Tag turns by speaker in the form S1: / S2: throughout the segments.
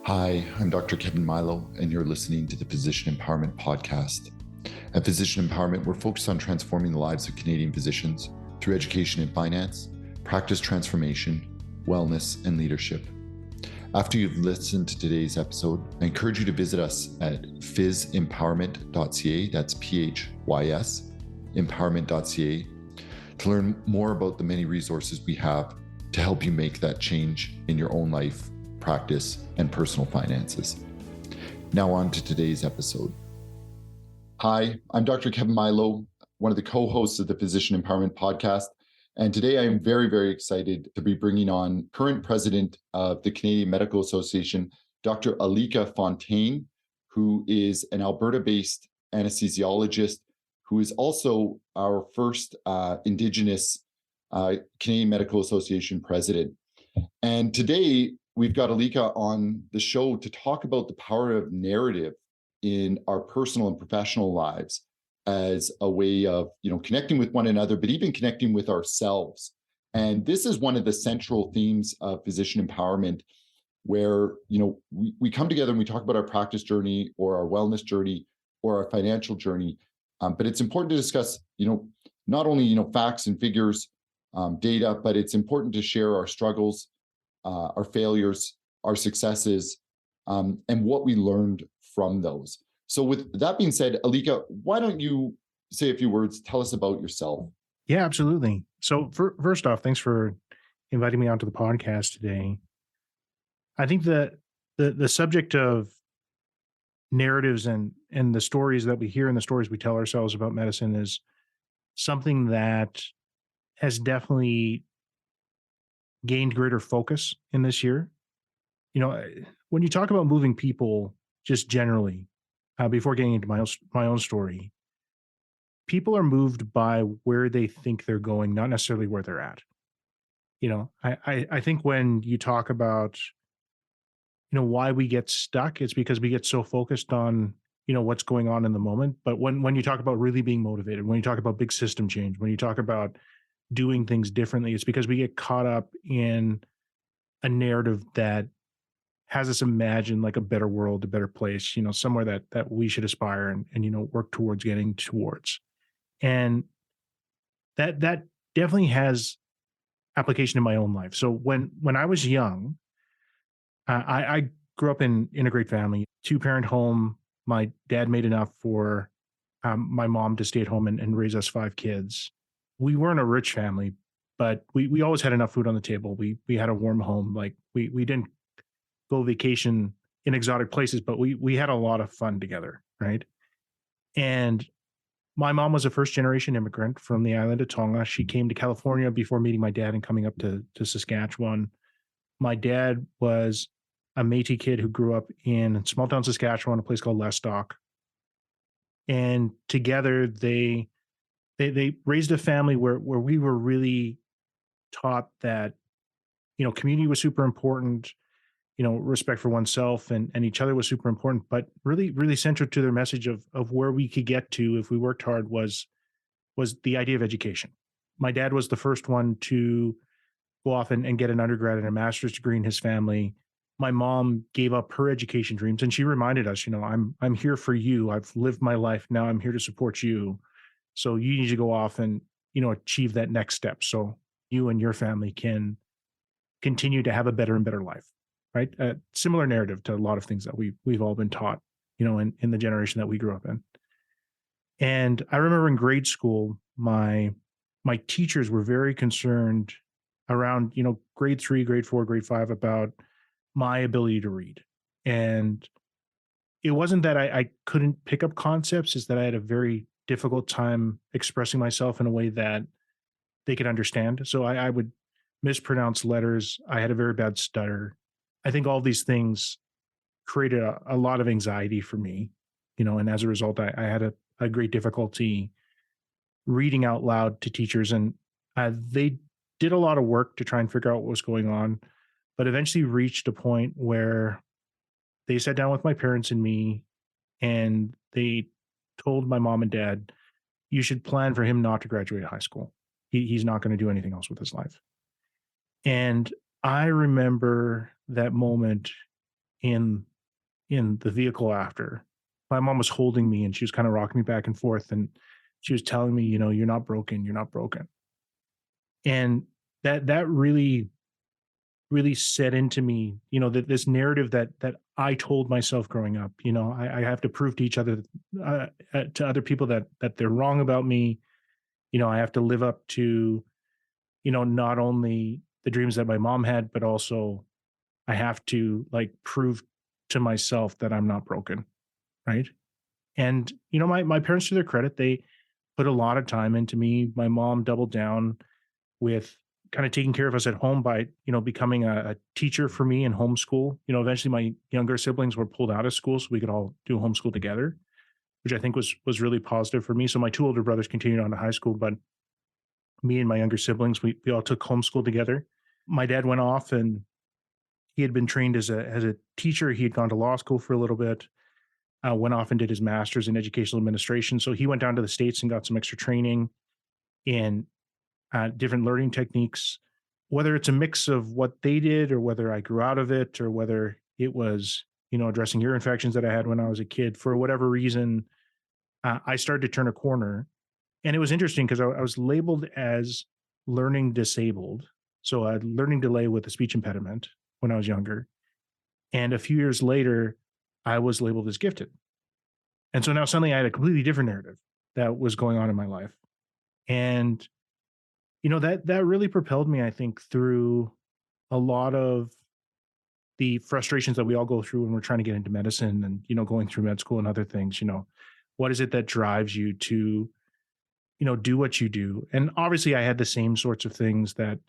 S1: Hi, I'm Doctor Kevin Mailo, and you're listening to the Physician Empowerment Podcast. At Physician Empowerment, we're focused on transforming the lives of Canadian physicians through education and finance, practice transformation, wellness, and leadership. After you've listened to today's episode, I encourage you to visit us at PhysEmpowerment.ca, that's PHYS, empowerment.ca, to learn more about the many resources we have to help you make that change in your own life, practice, and personal finances. Now on to today's episode. Hi, I'm Dr. Kevin Mailo, one of the co-hosts of the Physician Empowerment Podcast. And today I am very, very excited to be bringing on current president of the Canadian Medical Association, Dr. Alika Lafontaine, who is an Alberta-based anesthesiologist, who is also our first Indigenous Canadian Medical Association president. And today we've got Alika on the show to talk about the power of narrative in our personal and professional lives as a way of, connecting with one another, but even connecting with ourselves. And this is one of the central themes of physician empowerment, where, we come together and we talk about our practice journey or our wellness journey or our financial journey. But it's important to discuss, not only, facts and figures, data, but it's important to share our struggles, our failures, our successes, and what we learned from those. So with that being said, Alika, why don't you say a few words, tell us about yourself?
S2: Yeah, absolutely. So first off, thanks for inviting me onto the podcast today. I think that the subject of narratives and the stories that we hear and the stories we tell ourselves about medicine is something that has definitely gained greater focus in this year. When you talk about moving people just generally, before getting into my own story, people are moved by where they think they're going, not necessarily where they're at. I think when you talk about, why we get stuck, it's because we get so focused on, what's going on in the moment. But when you talk about really being motivated, when you talk about big system change, when you talk about doing things differently, it's because we get caught up in a narrative that has us imagine like a better world, a better place, somewhere that we should aspire and work towards getting towards. And that definitely has application in my own life. So when I was young, I grew up in a great family, 2-parent home. My dad made enough for my mom to stay at home and raise us 5 kids. We weren't a rich family, but we always had enough food on the table. We had a warm home. Like we didn't go vacation in exotic places, but we had a lot of fun together, right? And my mom was a first generation immigrant from the island of Tonga. She came to California before meeting my dad and coming up to Saskatchewan. My dad was a Métis kid who grew up in small town Saskatchewan, a place called Lestock. And together they raised a family where we were really taught that, community was super important, respect for oneself and each other was super important, but really, really central to their message of where we could get to if we worked hard was the idea of education. My dad was the first one to go off and get an undergrad and a master's degree in his family. My mom gave up her education dreams and she reminded us, I'm here for you. I've lived my life. Now I'm here to support you. So you need to go off and, achieve that next step so you and your family can continue to have a better and better life. Right? A similar narrative to a lot of things that we've all been taught, in the generation that we grew up in. And I remember in grade school, my teachers were very concerned around, grade 3, grade 4, grade 5 about my ability to read. And it wasn't that I couldn't pick up concepts, it's that I had a very difficult time expressing myself in a way that they could understand. So I would mispronounce letters. I had a very bad stutter. I think all these things created a lot of anxiety for me, and as a result, I had a great difficulty reading out loud to teachers. And they did a lot of work to try and figure out what was going on, but eventually reached a point where they sat down with my parents and me, and they told my mom and dad, you should plan for him not to graduate high school. He's not going to do anything else with his life. And I remember that moment in the vehicle after. My mom was holding me and she was kind of rocking me back and forth, and she was telling me, you're not broken, you're not broken. And that really set into me, that this narrative that I told myself growing up, I have to prove to each other, to other people that they're wrong about me. I have to live up to, not only the dreams that my mom had, but also I have to like prove to myself that I'm not broken. Right. And, my parents, to their credit, they put a lot of time into me. My mom doubled down with kind of taking care of us at home by, becoming a teacher for me in homeschool. Eventually my younger siblings were pulled out of school so we could all do homeschool together, which I think was really positive for me. So my two older brothers continued on to high school, but me and my younger siblings, we all took homeschool together. My dad went off and he had been trained as a teacher. He had gone to law school for a little bit, went off and did his master's in educational administration. So he went down to the States and got some extra training in different learning techniques, whether it's a mix of what they did or whether I grew out of it or whether it was, addressing ear infections that I had when I was a kid. For whatever reason, I started to turn a corner. And it was interesting because I was labeled as learning disabled. So I had learning delay with a speech impediment when I was younger. And a few years later, I was labeled as gifted. And so now suddenly I had a completely different narrative that was going on in my life. And that really propelled me, I think, through a lot of the frustrations that we all go through when we're trying to get into medicine and, going through med school and other things. What is it that drives you to, do what you do? And obviously I had the same sorts of things that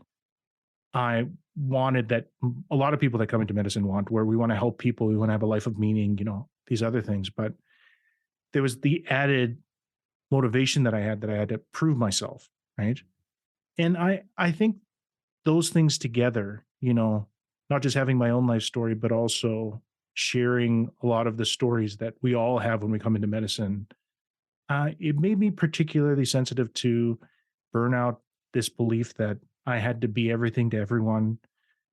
S2: I wanted, that a lot of people that come into medicine want, where we want to help people, we want to have a life of meaning, these other things. But there was the added motivation that I had to prove myself, right? And I think those things together, not just having my own life story, but also sharing a lot of the stories that we all have when we come into medicine, it made me particularly sensitive to burnout, this belief that I had to be everything to everyone,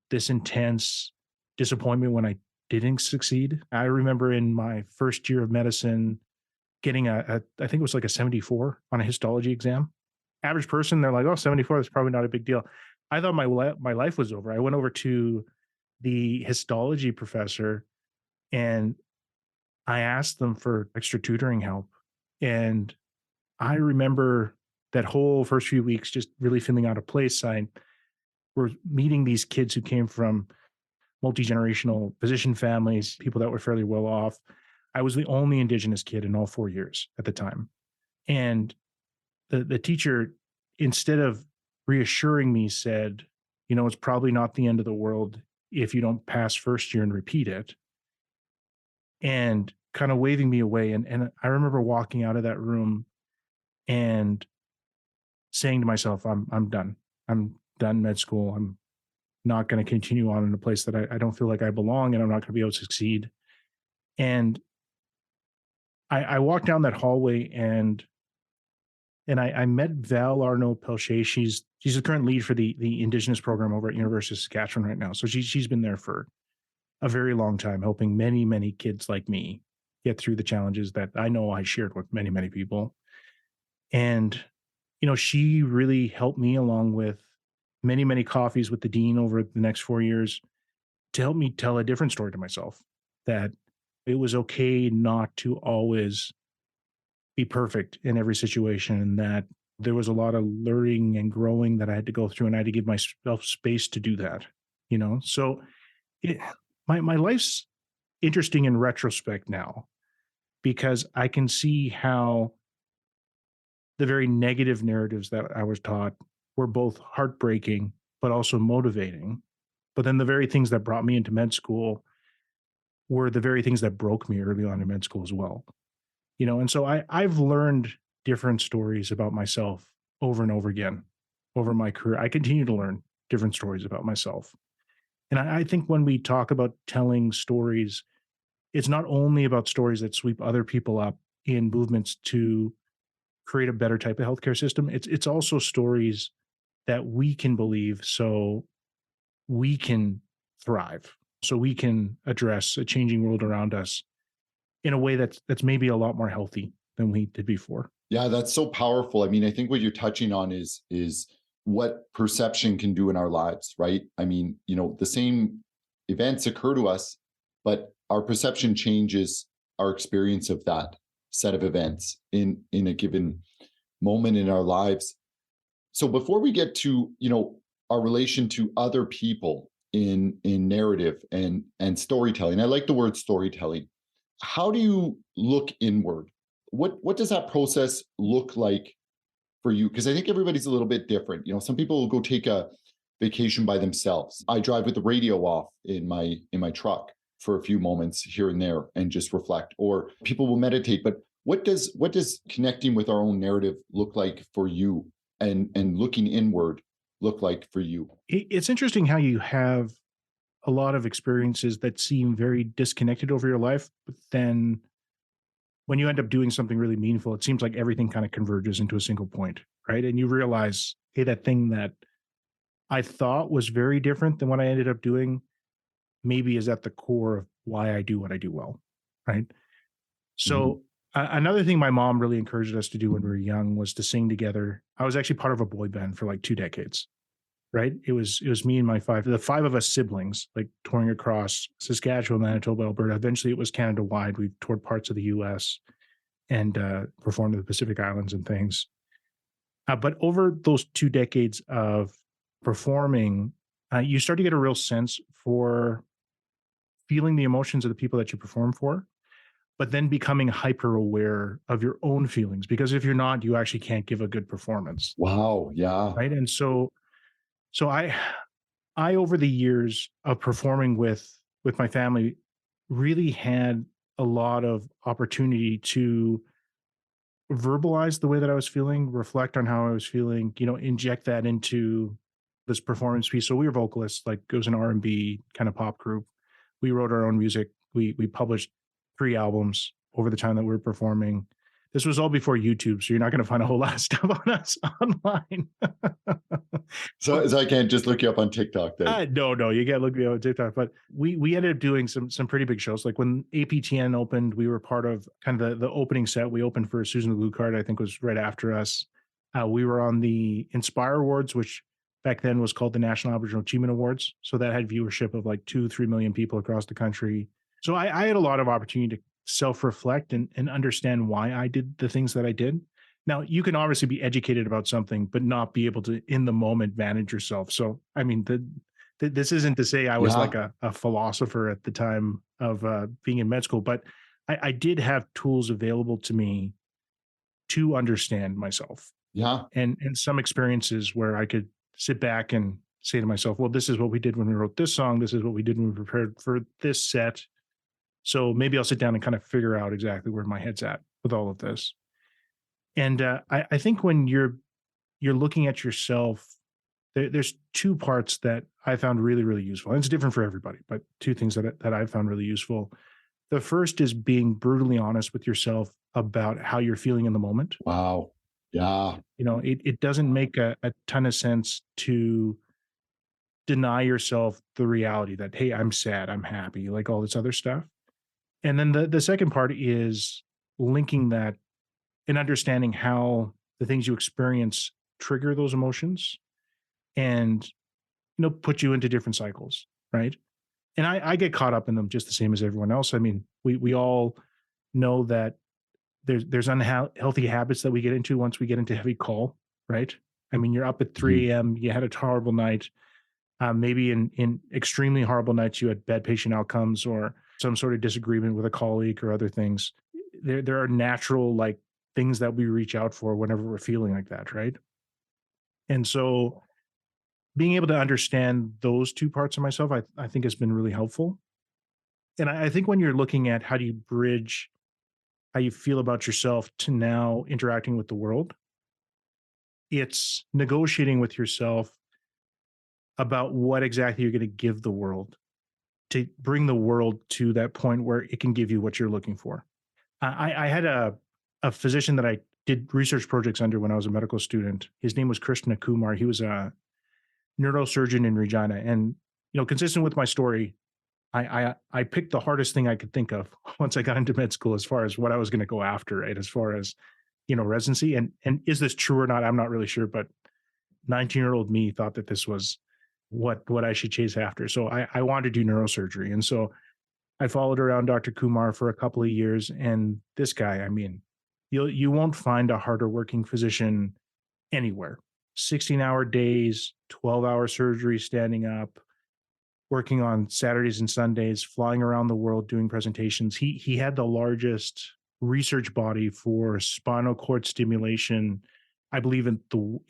S2: this intense disappointment when I didn't succeed. I remember in my first year of medicine getting I think it was like a 74 on a histology exam. Average person, they're like, oh, 74, that's probably not a big deal. I thought my life was over. I went over to the histology professor and I asked them for extra tutoring help. And I remember that whole first few weeks just really feeling out of place. I were meeting these kids who came from multi-generational physician families, people that were fairly well off. I was the only Indigenous kid in all 4 years at the time. And the teacher, instead of reassuring me, said, it's probably not the end of the world if you don't pass first year and repeat it, and kind of waving me away. And I remember walking out of that room and saying to myself, I'm done. I'm done med school. I'm not going to continue on in a place that I don't feel like I belong, and I'm not going to be able to succeed. And I walked down that hallway and I met Val Arnaud Pelche. She's the current lead for the Indigenous program over at University of Saskatchewan right now. So she's been there for a very long time, helping many, many kids like me get through the challenges that I know I shared with many, many people. And, she really helped me, along with many, many coffees with the dean over the next 4 years, to help me tell a different story to myself, that it was okay not to always be perfect in every situation, and that there was a lot of learning and growing that I had to go through, and I had to give myself space to do that. So it, my life's interesting in retrospect now, because I can see how the very negative narratives that I was taught were both heartbreaking but also motivating. But then the very things that brought me into med school were the very things that broke me early on in med school as well. And so I've learned different stories about myself over and over again over my career. I continue to learn different stories about myself. And I think when we talk about telling stories, it's not only about stories that sweep other people up in movements to create a better type of healthcare system. It's also stories that we can believe so we can thrive, so we can address a changing world around us in a way that's maybe a lot more healthy than we did before.
S1: Yeah, that's so powerful. I mean, I think what you're touching on is what perception can do in our lives, right? I mean, the same events occur to us, but our perception changes our experience of that set of events in a given moment in our lives. So before we get to, our relation to other people in narrative and storytelling, I like the word storytelling. How do you look inward? What does that process look like for you? Because I think everybody's a little bit different. Some people will go take a vacation by themselves. I drive with the radio off in my truck for a few moments here and there and just reflect. Or people will meditate. But what does connecting with our own narrative look like for you, and looking inward look like for you?
S2: It's interesting how you have a lot of experiences that seem very disconnected over your life, but then when you end up doing something really meaningful, it seems like everything kind of converges into a single point, right? And you realize, hey, that thing that I thought was very different than what I ended up doing maybe is at the core of why I do what I do well, right?
S1: Mhm.
S2: So another thing my mom really encouraged us to do when we were young was to sing together. I was actually part of a boy band for like 2 decades, right? It was me and the five of us siblings, like touring across Saskatchewan, Manitoba, Alberta. Eventually, it was Canada wide. We toured parts of the U.S. and performed in the Pacific Islands and things. But over those 2 decades of performing, you start to get a real sense for feeling the emotions of the people that you perform for, but then becoming hyper aware of your own feelings. Because if you're not, you actually can't give a good performance,
S1: Wow. Yeah.
S2: right? And so I over the years of performing with my family really had a lot of opportunity to verbalize the way that I was feeling, reflect on how I was feeling, inject that into this performance piece. So we were vocalists, like it was an R&B kind of pop group. We wrote our own music. We published 3 albums over the time that we were performing. This was all before YouTube, so you're not going to find a whole lot of stuff on us online. But
S1: So I can't just look you up on TikTok then.
S2: no, you got to look me up on TikTok. But we ended up doing some pretty big shows. Like when APTN opened, we were part of kind of the opening set. We opened for Susan the Blue Card, I think was right after us. We were on the Inspire Awards, which back then was called the National Aboriginal Achievement Awards. So that had viewership of like 2-3 million people across the country. So I had a lot of opportunity to self-reflect and understand why I did the things that I did. Now, you can obviously be educated about something, but not be able to, in the moment, manage yourself. So, I mean, this isn't to say I was like
S1: Yeah.
S2: a philosopher at the time of being in med school, but I did have tools available to me to understand myself,
S1: Yeah.
S2: and some experiences where I could sit back and say to myself, well, this is what we did when we wrote this song. This is what we did when we prepared for this set. So maybe I'll sit down and kind of figure out exactly where my head's at with all of this. And I think when you're looking at yourself, there's 2 parts that I found really, really useful. And it's different for everybody, but 2 things that I found really useful. The first is being brutally honest with yourself about how you're feeling in the moment.
S1: Wow. Yeah.
S2: It doesn't make a ton of sense to deny yourself the reality that, hey, I'm sad, I'm happy, like all this other stuff. And then the second part is linking that and understanding how the things you experience trigger those emotions and put you into different cycles, right? And I get caught up in them just the same as everyone else. I mean, we all know that there's unhealthy habits that we get into once we get into heavy call, right? I mean, you're up at
S1: Mhm.
S2: 3 a.m. You had a horrible night. Maybe in extremely horrible nights, you had bad patient outcomes or some sort of disagreement with a colleague or other things. There are natural like things that we reach out for whenever we're feeling like that, right? And so being able to understand those 2 parts of myself, I think has been really helpful. And I think when you're looking at how do you bridge how you feel about yourself to now interacting with the world, it's negotiating with yourself about what exactly you're going to give the world to bring the world to that point where it can give you what you're looking for. I had a physician that I did research projects under when I was a medical student. His name was Krishna Kumar. He was a neurosurgeon in Regina. And, consistent with my story, I picked the hardest thing I could think of once I got into med school, as far as what I was going to go after, right? As far as, residency. And is this true or not? I'm not really sure, but 19-year-old me thought that this was what I should chase after. So I wanted to do neurosurgery. And so I followed around Dr. Kumar for a couple of years. And this guy, I mean, you won't find a harder working physician anywhere. 16-hour days, 12-hour surgery, standing up, working on Saturdays and Sundays, flying around the world doing presentations. He had the largest research body for spinal cord stimulation, I believe, in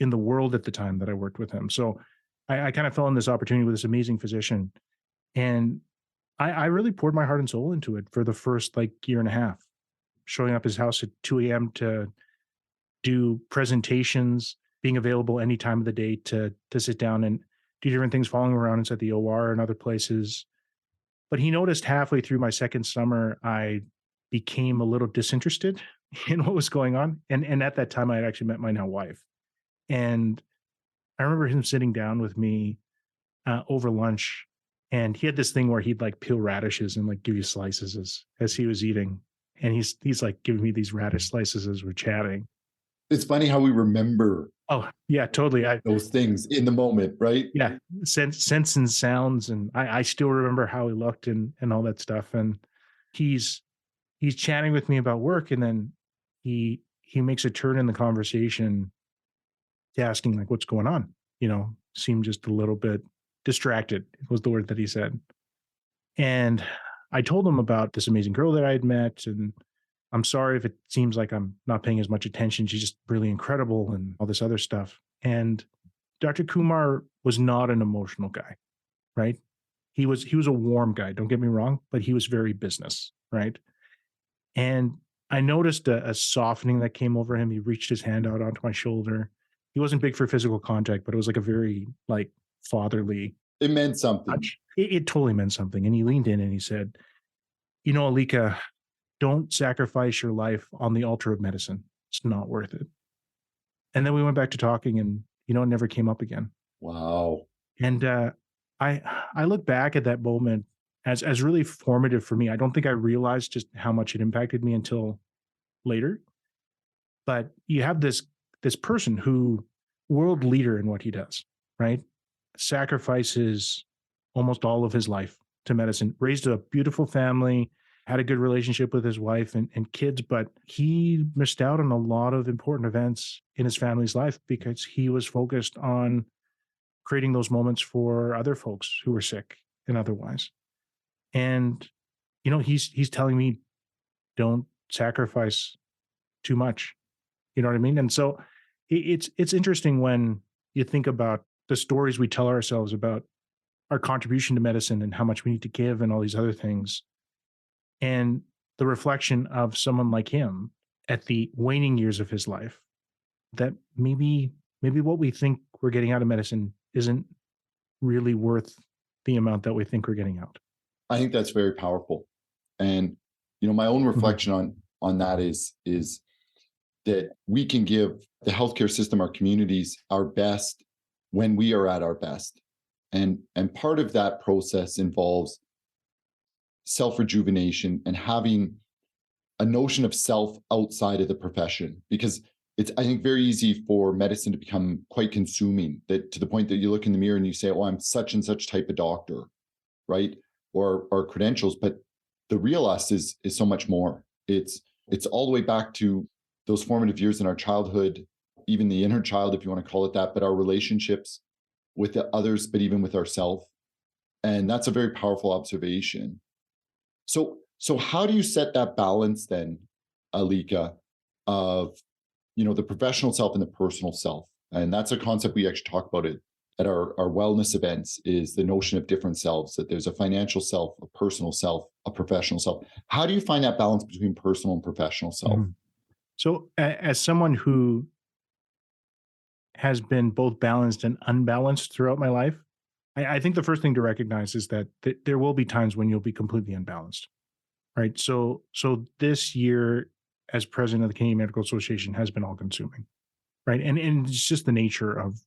S2: the world at the time that I worked with him. So I kind of fell in this opportunity with this amazing physician, and I really poured my heart and soul into it for the first year and a half, showing up at his house at 2 a.m. to do presentations, being available any time of the day to sit down and do different things, following around inside the OR and other places. But he noticed halfway through my second summer, I became a little disinterested in what was going on. And at that time, I had actually met my now wife. And I remember him sitting down with me over lunch. And he had this thing where he'd peel radishes and give you slices as he was eating. And he's giving me these radish slices as we're chatting.
S1: It's funny how we remember.
S2: Oh, yeah, totally.
S1: Those things in the moment, right?
S2: Yeah. Sense and sounds. And I still remember how he looked and all that stuff. And he's chatting with me about work. And then he makes a turn in the conversation to asking what's going on, seemed just a little bit distracted was the word that he said. And I told him about this amazing girl that I had met, and I'm sorry if it seems like I'm not paying as much attention. She's just really incredible and all this other stuff. And Dr. Kumar was not an emotional guy, right? He was a warm guy, don't get me wrong, but he was very business, right? And I noticed a softening that came over him. He reached his hand out onto my shoulder. He wasn't big for physical contact, but it was a very fatherly.
S1: It meant something.
S2: Touch. It totally meant something. And he leaned in and he said, Alika, don't sacrifice your life on the altar of medicine. It's not worth it. And then we went back to talking, and it never came up again.
S1: Wow.
S2: And I look back at that moment as really formative for me. I don't think I realized just how much it impacted me until later. But you have this person who, world leader in what he does, right? Sacrifices almost all of his life to medicine, raised a beautiful family, had a good relationship with his wife and kids, but he missed out on a lot of important events in his family's life because he was focused on creating those moments for other folks who were sick and otherwise. And, he's telling me, don't sacrifice too much. You know what I mean? And so it's interesting when you think about the stories we tell ourselves about our contribution to medicine and how much we need to give and all these other things. And the reflection of someone like him at the waning years of his life, that maybe what we think we're getting out of medicine isn't really worth the amount that we think we're getting out.
S1: I think that's very powerful. And, my own reflection on that is that we can give the healthcare system, our communities, our best when we are at our best. And part of that process involves self-rejuvenation and having a notion of self outside of the profession, because it's, I think, very easy for medicine to become quite consuming, that to the point that you look in the mirror and you say, oh, I'm such and such type of doctor, right? Or credentials. But the real us is so much more. It's all the way back to those formative years in our childhood, even the inner child, if you want to call it that, but our relationships with the others, but even with ourselves. And that's a very powerful observation. So how do you set that balance then, Alika, of, the professional self and the personal self? And that's a concept we actually talk about it at our wellness events, is the notion of different selves, that there's a financial self, a personal self, a professional self. How do you find that balance between personal and professional self?
S2: Mm-hmm. So as someone who has been both balanced and unbalanced throughout my life, I think the first thing to recognize is that there will be times when you'll be completely unbalanced, right? So this year, as president of the Canadian Medical Association, has been all consuming, right? And it's just the nature of,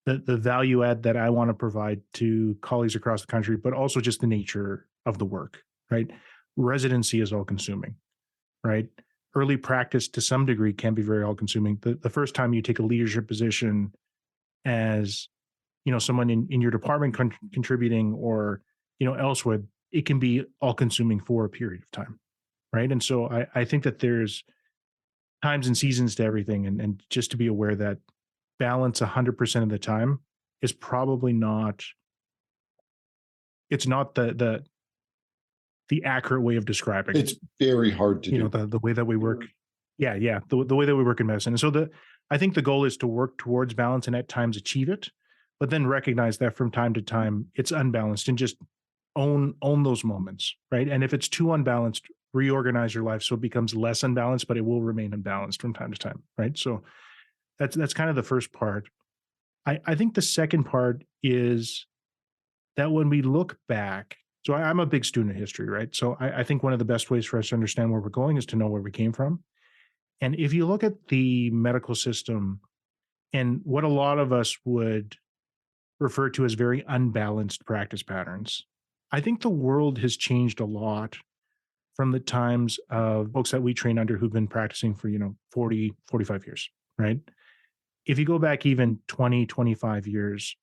S2: the value add that I want to provide to colleagues across the country, but also just the nature of the work, right? Residency is all consuming, right? Early practice to some degree can be very all consuming. The first time you take a leadership position as, someone in your department contributing or, elsewhere, it can be all consuming for a period of time. Right. And so I think that there's times and seasons to everything. And just to be aware that balance 100% of the time is probably not, it's not the accurate way of describing
S1: It's very hard to do.
S2: the way that we work. Yeah. The way that we work in medicine. And so I think the goal is to work towards balance and at times achieve it, but then recognize that from time to time it's unbalanced and just own those moments. Right. And if it's too unbalanced, reorganize your life so it becomes less unbalanced, but it will remain unbalanced from time to time. Right. So that's kind of the first part. I think the second part is that when we look back, so I'm a big student of history, right? So I think one of the best ways for us to understand where we're going is to know where we came from. And if you look at the medical system and what a lot of us would refer to as very unbalanced practice patterns, I think the world has changed a lot from the times of folks that we train under who've been practicing for, 40, 45 years, right? If you go back even 20, 25 years,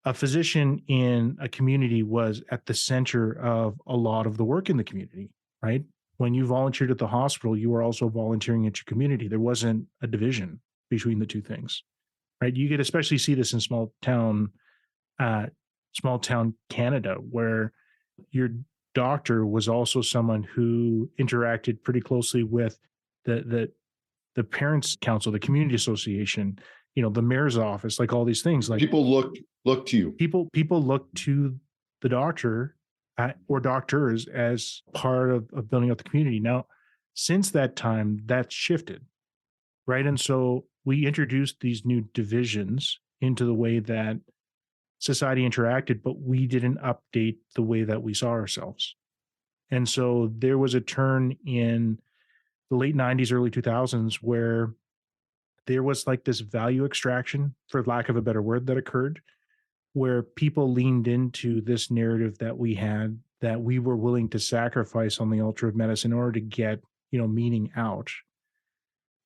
S2: a physician in a community was at the center of a lot of the work in the community, right? When you volunteered at the hospital, you were also volunteering at your community. There wasn't a division between the two things, right? You could especially see this in small town Canada, where your doctor was also someone who interacted pretty closely with the parents' council, the community association, the mayor's office, like all these things. Like
S1: people look to you.
S2: People look to the doctor or doctors as part of building up the community. Now, since that time, that's shifted, right? And so we introduced these new divisions into the way that society interacted, but we didn't update the way that we saw ourselves. And so there was a turn in the late 90s, early 2000s, where there was like this value extraction, for lack of a better word, that occurred, where people leaned into this narrative that we had, that we were willing to sacrifice on the altar of medicine in order to get, meaning out.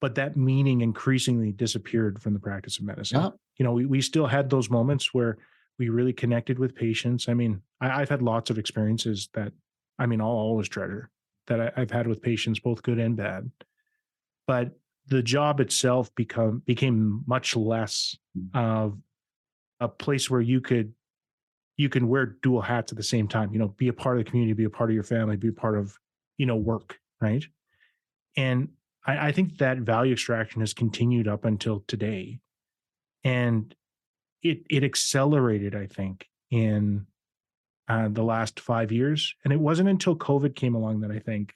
S2: But that meaning increasingly disappeared from the practice of medicine.
S1: Yeah.
S2: We still had those moments where we really connected with patients. I mean, I've had lots of experiences that, I'll always treasure, that I've had with patients, both good and bad. But the job itself became much less of a place where you can wear dual hats at the same time, be a part of the community, be a part of your family, be a part of, work, right? And I think that value extraction has continued up until today. And it accelerated, I think, in the last 5 years. And it wasn't until COVID came along that I think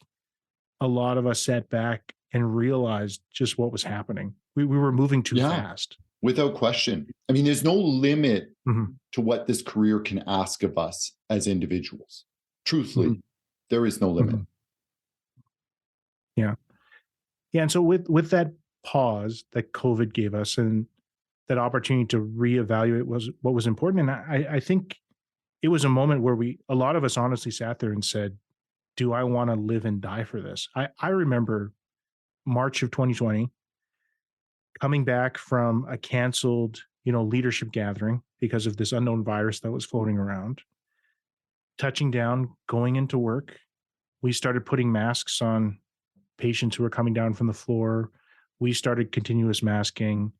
S2: a lot of us sat back and realized just what was happening. We were moving too fast.
S1: Without question. I mean, there's no limit to what this career can ask of us as individuals. Truthfully, there is no limit.
S2: Yeah. Yeah. And so with that pause that COVID gave us and that opportunity to reevaluate what was important. And I think it was a moment where a lot of us honestly sat there and said, do I want to live and die for this? I remember March of 2020 coming back from a canceled, leadership gathering because of this unknown virus that was floating around, touching down, going into work. We started putting masks on patients who were coming down from the floor. We started continuous masking.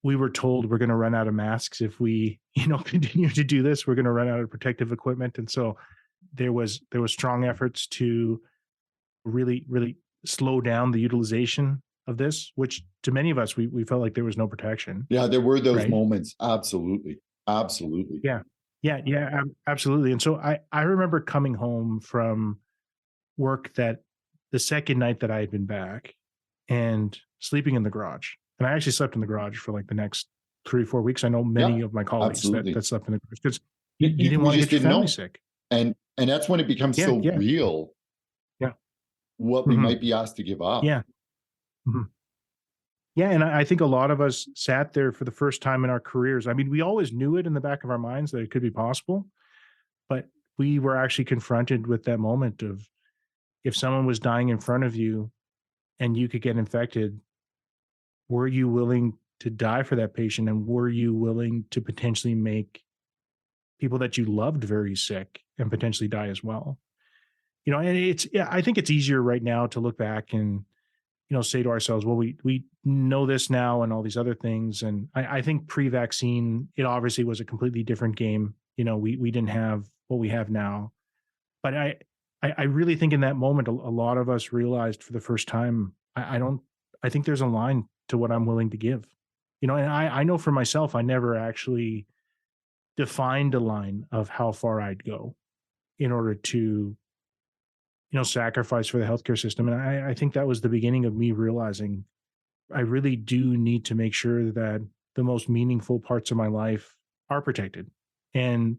S2: We were told we're going to run out of masks if we, continue to do this. We're going to run out of protective equipment. And so there was strong efforts to really, really slow down the utilization of this, which to many of us, we felt like there was no protection.
S1: Yeah, there were those moments. Absolutely. Absolutely.
S2: Yeah, absolutely. And so I remember coming home from work that the second night that I had been back and sleeping in the garage. And I actually slept in the garage for like the next 3 or 4 weeks. I know many of my colleagues that slept in the garage because you didn't want to get your family sick.
S1: And that's when it becomes real.
S2: Yeah.
S1: What we might be asked to give up.
S2: Yeah. Yeah, and I think a lot of us sat there for the first time in our careers. I mean, we always knew it in the back of our minds that it could be possible, but we were actually confronted with that moment of if someone was dying in front of you and you could get infected, were you willing to die for that patient? And were you willing to potentially make people that you loved very sick and potentially die as well? And yeah, I think it's easier right now to look back and, say to ourselves, well, we know this now and all these other things. And I think pre-vaccine, it obviously was a completely different game. We didn't have what we have now. But I really think in that moment, a lot of us realized for the first time, I think there's a line to what I'm willing to give. And I know for myself, I never actually defined a line of how far I'd go in order to, sacrifice for the healthcare system. And I think that was the beginning of me realizing I really do need to make sure that the most meaningful parts of my life are protected and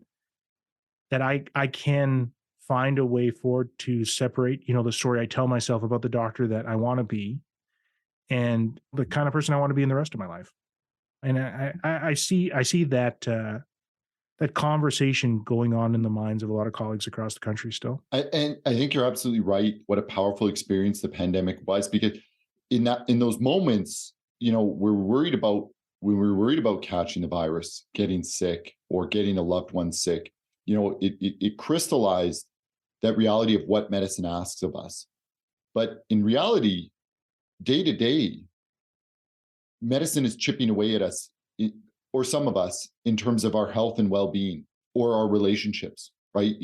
S2: that I can find a way forward to separate, the story I tell myself about the doctor that I want to be and the kind of person I want to be in the rest of my life. And I see that that conversation going on in the minds of a lot of colleagues across the country still.
S1: And I think you're absolutely right. What a powerful experience the pandemic was, because in those moments, we were worried about catching the virus, getting sick, or getting a loved one sick. It crystallized that reality of what medicine asks of us. But in reality, day to day, medicine is chipping away at us, or some of us, in terms of our health and well-being or our relationships, right?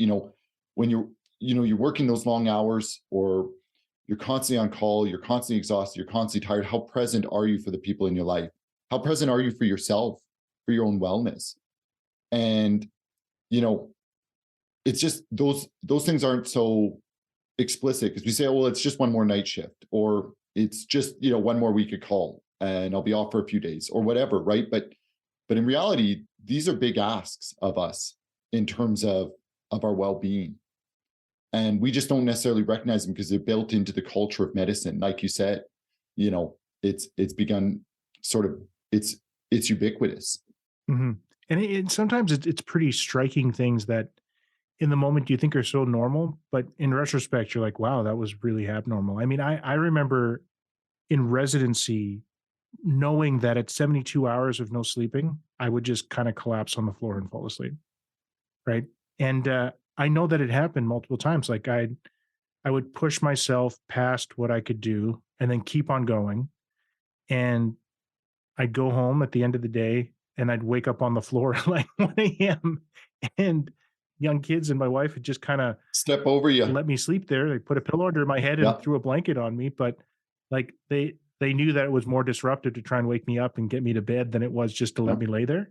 S1: When you're working those long hours, or you're constantly on call, you're constantly exhausted, you're constantly tired. How present are you for the people in your life? How present are you for yourself, for your own wellness? And, it's just those things aren't so explicit, because we say, oh, well, it's just one more night shift, or it's just, one more week of call and I'll be off for a few days or whatever. Right. But in reality, these are big asks of us in terms of our well-being. And we just don't necessarily recognize them because they're built into the culture of medicine. Like you said, it's begun sort of, it's ubiquitous.
S2: Mm-hmm. And sometimes it's pretty striking things that in the moment you think are so normal, but in retrospect, you're like, wow, that was really abnormal. I mean, I remember in residency knowing that at 72 hours of no sleeping, I would just kind of collapse on the floor and fall asleep. Right. And I know that it happened multiple times. Like I would push myself past what I could do and then keep on going. And I'd go home at the end of the day and I'd wake up on the floor at like 1 a.m. and young kids and my wife had just kind of
S1: Step over you.
S2: let me sleep there. They put a pillow under my head and
S1: Yeah.
S2: threw a blanket on me. But like they knew that it was more disruptive to try and wake me up and get me to bed than it was just to let me lay there.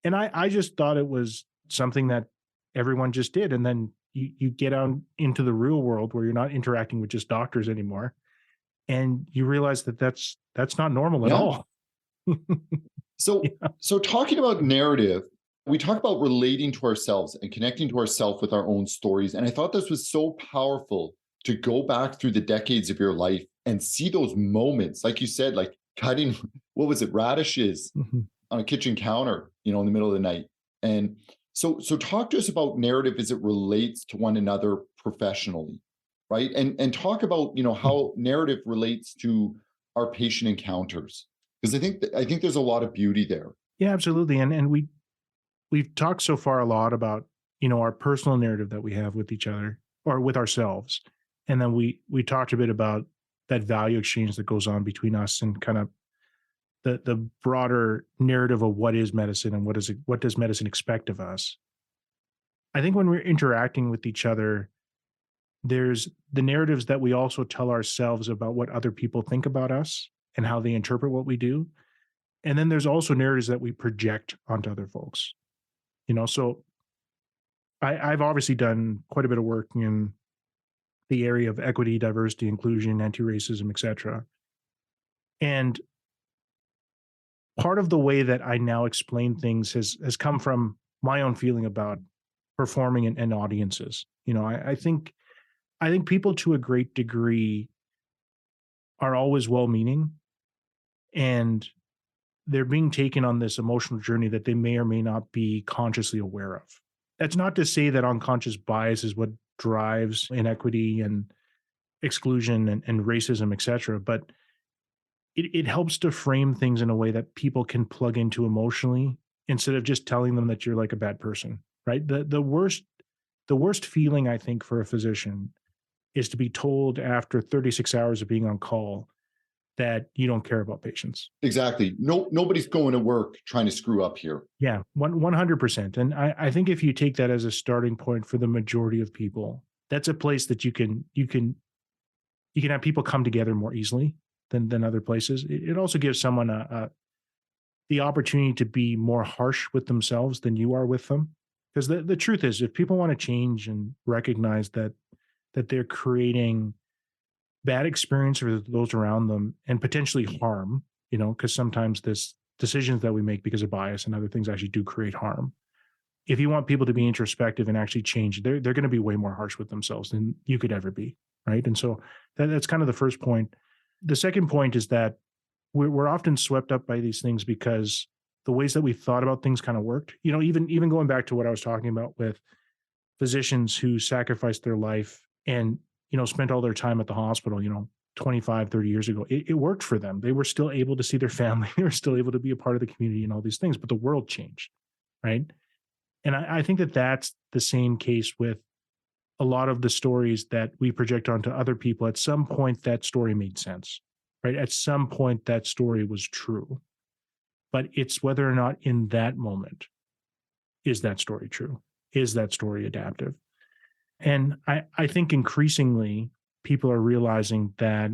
S2: And I just thought it was something that everyone just did. And then you get out into the real world where you're not interacting with just doctors anymore. And you realize that that's not normal at
S1: Yeah.
S2: all.
S1: So,
S2: Yeah.
S1: so talking about narrative, we talk about relating to ourselves and connecting to ourselves with our own stories. And I thought this was so powerful to go back through the decades of your life and see those moments, like you said, like cutting, what was it, radishes
S2: Mhm.
S1: on a kitchen counter, in the middle of the night. And so talk to us about narrative as it relates to one another professionally, right? And talk about, how narrative relates to our patient encounters, because I think there's a lot of beauty there.
S2: Yeah, absolutely. And we've talked so far a lot about, our personal narrative that we have with each other or with ourselves. And then we talked a bit about that value exchange that goes on between us and kind of the broader narrative of what is medicine and what does medicine expect of us. I think when we're interacting with each other, there's the narratives that we also tell ourselves about what other people think about us and how they interpret what we do. And then there's also narratives that we project onto other folks. So I've obviously done quite a bit of work in the area of equity, diversity, inclusion, anti-racism, et cetera. And part of the way that I now explain things has come from my own feeling about performing in audiences. I think people to a great degree are always well-meaning, and they're being taken on this emotional journey that they may or may not be consciously aware of. That's not to say that unconscious bias is what drives inequity and exclusion and racism, et cetera, but it helps to frame things in a way that people can plug into emotionally instead of just telling them that you're like a bad person, right? The worst feeling, I think, for a physician is to be told after 36 hours of being on call that you don't care about patients.
S1: Exactly. No, nobody's going to work trying to screw up here.
S2: Yeah, 100%. And I think if you take that as a starting point for the majority of people, that's a place that you can have people come together more easily than other places. It also gives someone the opportunity to be more harsh with themselves than you are with them. Because the truth is, if people want to change and recognize that they're creating bad experience for those around them and potentially harm, because sometimes this decisions that we make because of bias and other things actually do create harm. If you want people to be introspective and actually change, they're going to be way more harsh with themselves than you could ever be, right? And so that's kind of the first point. The second point is that we're often swept up by these things because the ways that we thought about things kind of worked. Even going back to what I was talking about with physicians who sacrificed their life and spent all their time at the hospital 25, 30 years ago. It worked for them. They were still able to see their family. They were still able to be a part of the community and all these things, but the world changed, right? And I think that that's the same case with a lot of the stories that we project onto other people. At some point, that story made sense, right? At some point, that story was true. But it's whether or not in that moment is that story true? Is that story adaptive? And I think increasingly people are realizing that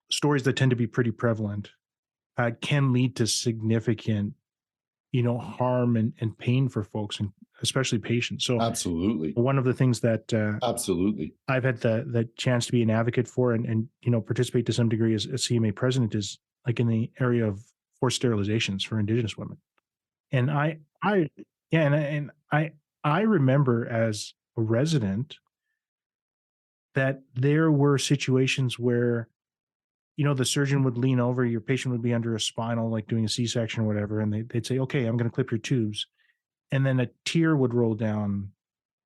S2: stories that tend to be pretty prevalent can lead to significant, harm and pain for folks, and especially patients. So
S1: Absolutely.
S2: one of the things that
S1: Absolutely.
S2: I've had the chance to be an advocate for and participate to some degree as a CMA president is like in the area of forced sterilizations for Indigenous women. And I yeah, and I remember as a resident that there were situations where the surgeon would lean over, your patient would be under a spinal, like doing a C-section or whatever, and they'd say, okay, I'm going to clip your tubes. And then a tear would roll down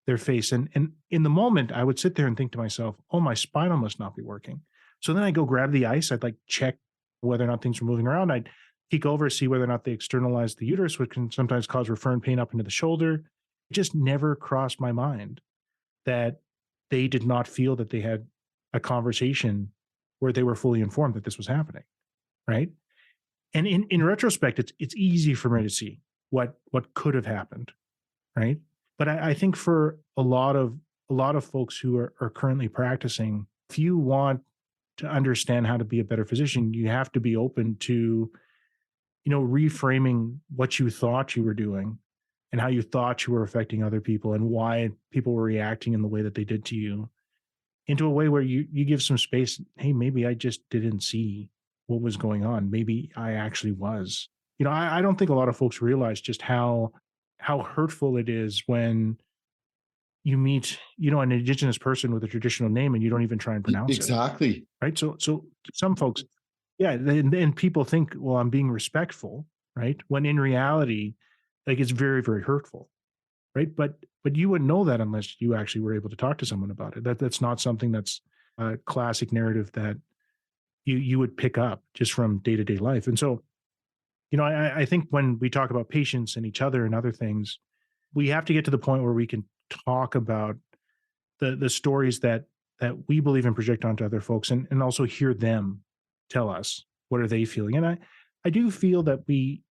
S2: their face. And in the moment, I would sit there and think to myself, oh, my spinal must not be working. So then I go grab the ice. I'd like check whether or not things were moving around. I'd peek over, see whether or not they externalized the uterus, which can sometimes cause referring pain up into the shoulder. It just never crossed my mind that they did not feel that they had a conversation where they were fully informed that this was happening, right? And in retrospect, it's easy for me to see what could have happened, right? But I think for a lot of folks who are currently practicing, if you want to understand how to be a better physician, you have to be open to, reframing what you thought you were doing and how you thought you were affecting other people and why people were reacting in the way that they did to you, into a way where you give some space. Hey, maybe I just didn't see what was going on. Maybe I actually was. I don't think a lot of folks realize just how hurtful it is when you meet, an Indigenous person with a traditional name and you don't even try and pronounce it.
S1: Exactly.
S2: Right. So some folks, yeah, and people think, well, I'm being respectful, right? When in reality, like it's very, very hurtful. Right. But you wouldn't know that unless you actually were able to talk to someone about it. That's not something that's a classic narrative that you would pick up just from day-to-day life. And so, I think when we talk about patients and each other and other things, we have to get to the point where we can talk about the stories that we believe and project onto other folks, and also hear them tell us what are they feeling. And I do feel that we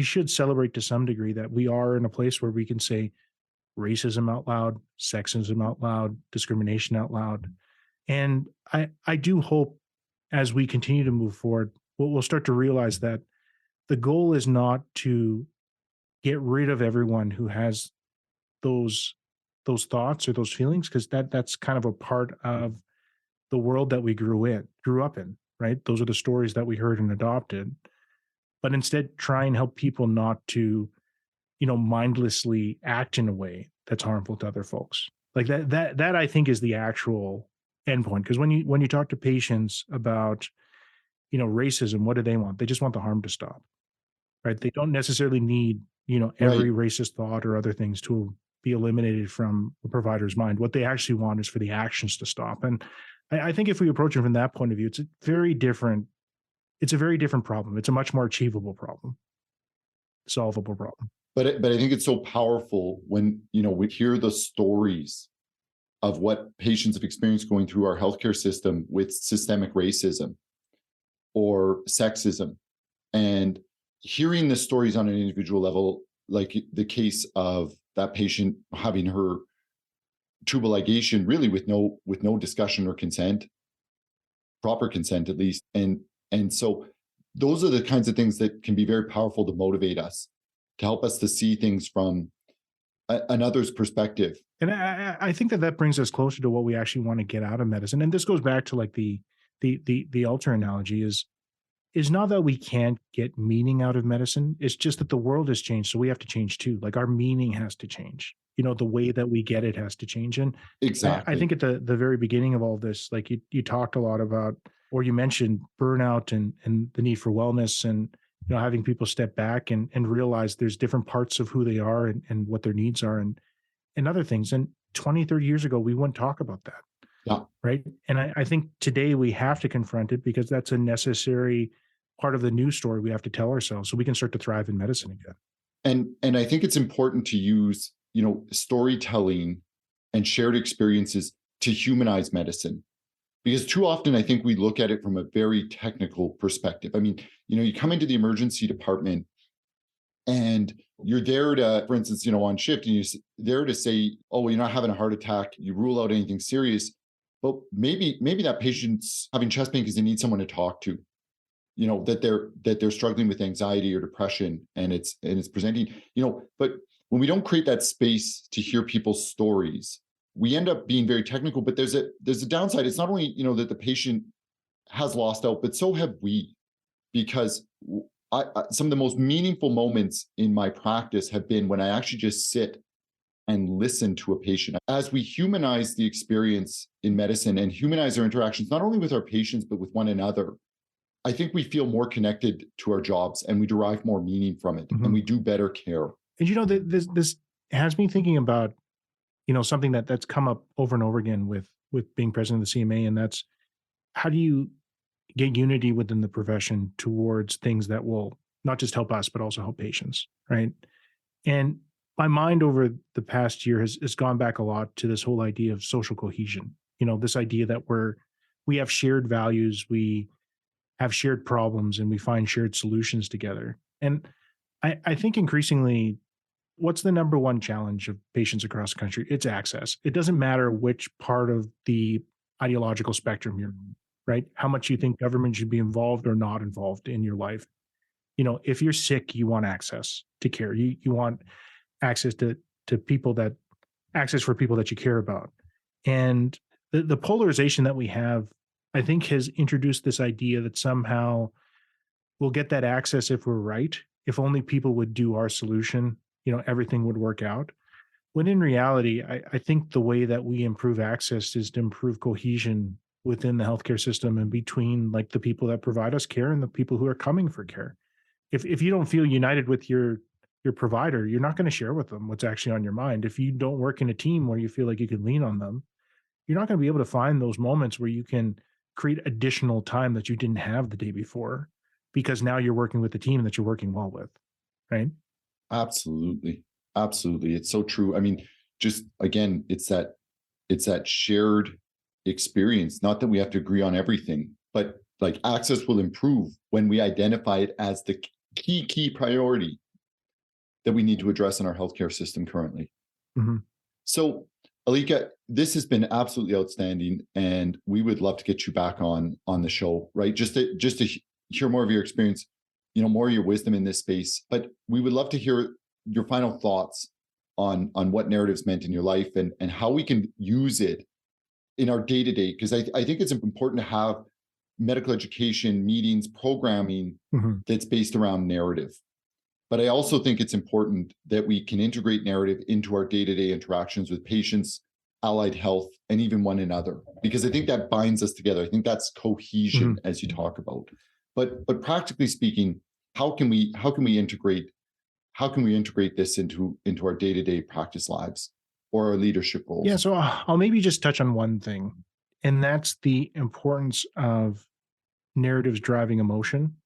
S2: should celebrate to some degree that we are in a place where we can say racism out loud, sexism out loud, discrimination out loud. And I do hope as we continue to move forward, we'll start to realize that the goal is not to get rid of everyone who has those thoughts or those feelings, because that's kind of a part of the world that we grew up in, right? Those are the stories that we heard and adopted. But instead try and help people not to, mindlessly act in a way that's harmful to other folks. Like that I think is the actual endpoint. Because when you talk to patients about, racism, what do they want? They just want the harm to stop, right? They don't necessarily need,
S1: Right.
S2: every racist thought or other things to be eliminated from the provider's mind. What they actually want is for the actions to stop. And I think if we approach it from that point of view, it's a very different problem. It's a much more achievable problem, solvable problem.
S1: But I think it's so powerful when, we hear the stories of what patients have experienced going through our healthcare system with systemic racism or sexism, and hearing the stories on an individual level, like the case of that patient having her tubal ligation really with no discussion or consent, proper consent at least. And so those are the kinds of things that can be very powerful to motivate us, to help us to see things from another's perspective.
S2: And I think that brings us closer to what we actually want to get out of medicine. And this goes back to like the altar analogy is not that we can't get meaning out of medicine. It's just that the world has changed. So we have to change too. Like our meaning has to change. The way that we get it has to change. And I
S1: Exactly.
S2: think at the very beginning of all this, like you talked a lot about, or you mentioned burnout and the need for wellness and, having people step back and realize there's different parts of who they are and what their needs are and other things. And 20, 30 years ago, we wouldn't talk about that.
S1: Yeah.
S2: Right. And I think today we have to confront it because that's a necessary part of the news story we have to tell ourselves so we can start to thrive in medicine again.
S1: And I think it's important to use, storytelling and shared experiences to humanize medicine. Because too often I think we look at it from a very technical perspective. I mean, you come into the emergency department and you're there to, for instance, on shift, and you're there to say, oh, well, you're not having a heart attack. You rule out anything serious. But maybe that patient's having chest pain because they need someone to talk to. That they're struggling with anxiety or depression, and it's presenting. But when we don't create that space to hear people's stories, we end up being very technical. But there's a downside. It's not only that the patient has lost out, but so have we, because some of the most meaningful moments in my practice have been when I actually just sit and listen to a patient. As we humanize the experience in medicine and humanize our interactions, not only with our patients, but with one another, I think we feel more connected to our jobs and we derive more meaning from it, and we do better care.
S2: And this has me thinking about, something that's come up over and over again with being president of the CMA, and that's how do you get unity within the profession towards things that will not just help us, but also help patients, right? And my mind over the past year has gone back a lot to this whole idea of social cohesion. This idea that we have shared values, we have shared problems, and we find shared solutions together. And I think increasingly, what's the number one challenge of patients across the country? It's access. It doesn't matter which part of the ideological spectrum you're on, right? How much you think government should be involved or not involved in your life. If you're sick, you want access to care. You want access to access for people that you care about. And the polarization that we have, I think, has introduced this idea that somehow we'll get that access if we're right. If only people would do our solution, everything would work out. When in reality, I think the way that we improve access is to improve cohesion within the healthcare system and between like the people that provide us care and the people who are coming for care. If you don't feel united with your provider, you're not going to share with them what's actually on your mind. If you don't work in a team where you feel like you can lean on them, you're not going to be able to find those moments where you can create additional time that you didn't have the day before, because now you're working with a team that you're working well with, right?
S1: Absolutely. It's so true. I mean, just again, it's that shared experience, not that we have to agree on everything, but like access will improve when we identify it as the key priority that we need to address in our healthcare system currently.
S2: Mm-hmm.
S1: So, Alika, this has been absolutely outstanding, and we would love to get you back on the show, right? Just to hear more of your experience, more of your wisdom in this space. But we would love to hear your final thoughts on what narratives meant in your life and how we can use it in our day-to-day, because I think it's important to have medical education meetings, programming that's based around narrative. But I also think it's important that we can integrate narrative into our day-to-day interactions with patients, allied health, and even one another, because I think that binds us together. I think that's cohesion, as you talk about. But practically speaking, how can we integrate this into our day-to-day practice lives or our leadership roles?
S2: Yeah, so I'll maybe just touch on one thing, and that's the importance of narratives driving emotion.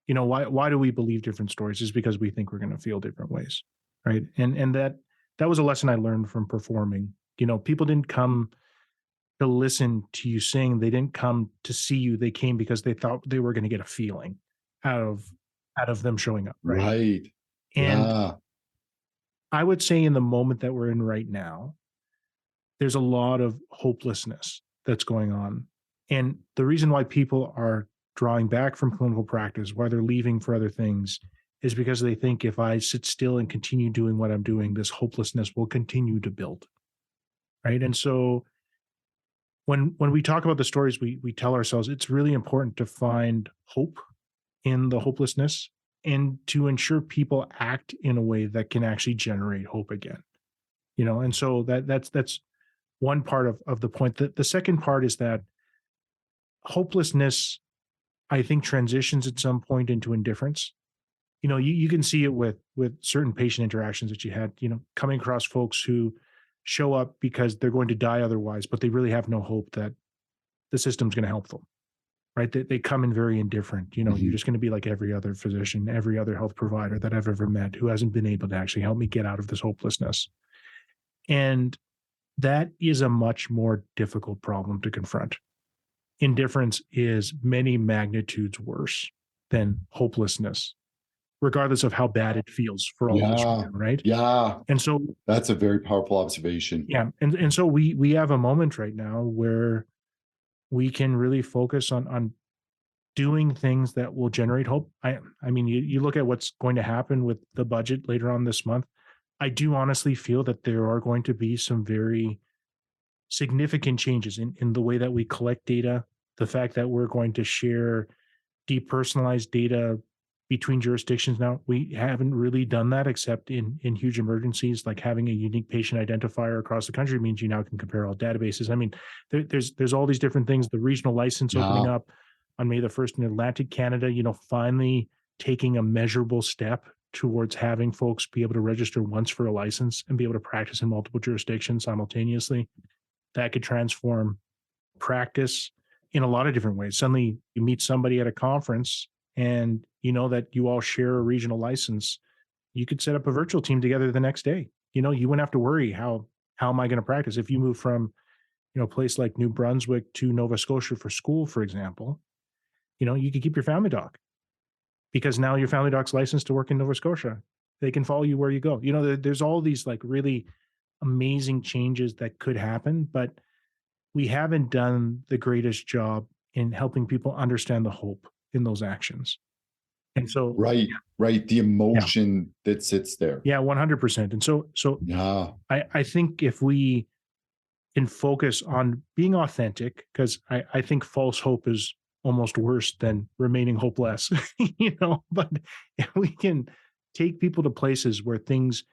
S2: Why do we believe different stories? Is because we think we're going to feel different ways, right? And that was a lesson I learned from performing. People didn't come to listen to you sing. They didn't come to see you. They came because they thought they were going to get a feeling out of them showing up, right?
S1: Right.
S2: And
S1: Yeah.
S2: I would say in the moment that we're in right now, there's a lot of hopelessness that's going on. And the reason why people are drawing back from clinical practice, why they're leaving for other things, is because they think if I sit still and continue doing what I'm doing, this hopelessness will continue to build. Right. And so when we talk about the stories we tell ourselves, it's really important to find hope in the hopelessness and to ensure people act in a way that can actually generate hope again. And so that's one part of the point. The second part is that hopelessness, I think, transitions at some point into indifference. You can see it with certain patient interactions that you had, coming across folks who show up because they're going to die otherwise, but they really have no hope that the system's going to help them, right? They come in very indifferent. You're just going to be like every other physician, every other health provider that I've ever met who hasn't been able to actually help me get out of this hopelessness. And that is a much more difficult problem to confront. Indifference is many magnitudes worse than hopelessness, regardless of how bad it feels for all of us right now, right?
S1: Yeah.
S2: And so
S1: That's a very powerful observation.
S2: yeah. And so we have a moment right now where we can really focus on doing things that will generate hope. I mean, you look at what's going to happen with the budget later on this month. I do honestly feel that there are going to be some very significant changes in the way that we collect data, the fact that we're going to share depersonalized data between jurisdictions. Now, we haven't really done that except in huge emergencies, like having a unique patient identifier across the country means you now can compare all databases. I mean, there's all these different things. The regional license opening up on May the 1st in Atlantic Canada, finally taking a measurable step towards having folks be able to register once for a license and be able to practice in multiple jurisdictions simultaneously. That could transform practice in a lot of different ways. Suddenly you meet somebody at a conference and you know that you all share a regional license. You could set up a virtual team together the next day. You wouldn't have to worry, how am I going to practice? If you move from, a place like New Brunswick to Nova Scotia for school, for example, you could keep your family doc because now your family doc's licensed to work in Nova Scotia. They can follow you where you go. There's all these like really amazing changes that could happen, but we haven't done the greatest job in helping people understand the hope in those actions. And so,
S1: right, the emotion that sits there.
S2: Yeah, 100%. And so
S1: yeah,
S2: I think if we can focus on being authentic, because I think false hope is almost worse than remaining hopeless, but if we can take people to places where things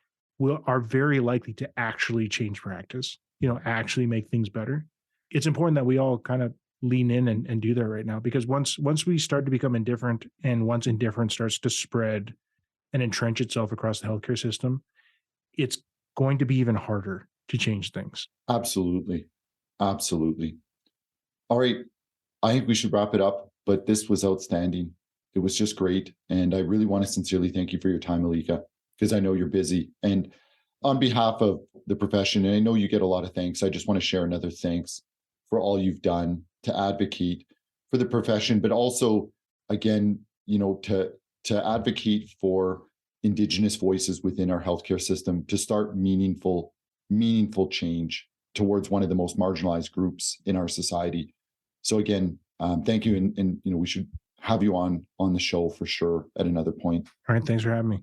S2: are very likely to actually change practice, actually make things better. It's important that we all kind of lean in and do that right now, because once we start to become indifferent, and once indifference starts to spread and entrench itself across the healthcare system, it's going to be even harder to change things.
S1: Absolutely. All right. I think we should wrap it up, but this was outstanding. It was just great. And I really want to sincerely thank you for your time, Alika, because I know you're busy. And on behalf of the profession, and I know you get a lot of thanks, I just want to share another thanks for all you've done to advocate for the profession, but also, again, to advocate for Indigenous voices within our healthcare system to start meaningful change towards one of the most marginalized groups in our society. So again, thank you. And we should have you on the show for sure at another point.
S2: All right. Thanks for having me.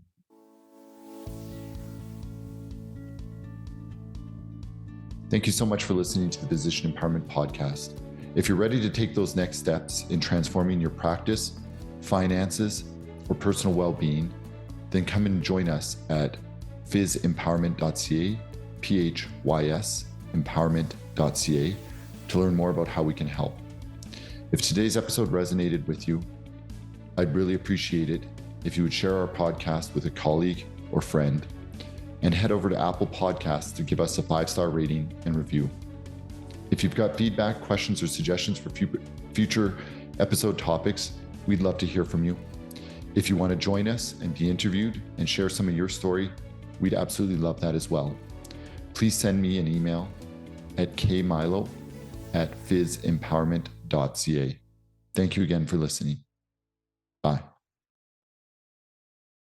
S1: Thank you so much for listening to the Physician Empowerment Podcast. If you're ready to take those next steps in transforming your practice, finances, or personal well-being, then come and join us at PhysEmpowerment.ca, PhysEmpowerment.ca, to learn more about how we can help. If today's episode resonated with you, I'd really appreciate it if you would share our podcast with a colleague or friend, and head over to Apple Podcasts to give us a 5-star rating and review. If you've got feedback, questions, or suggestions for future episode topics, we'd love to hear from you. If you want to join us and be interviewed and share some of your story, we'd absolutely love that as well. Please send me an email at kmailo@PhysEmpowerment.ca. Thank you again for listening. Bye.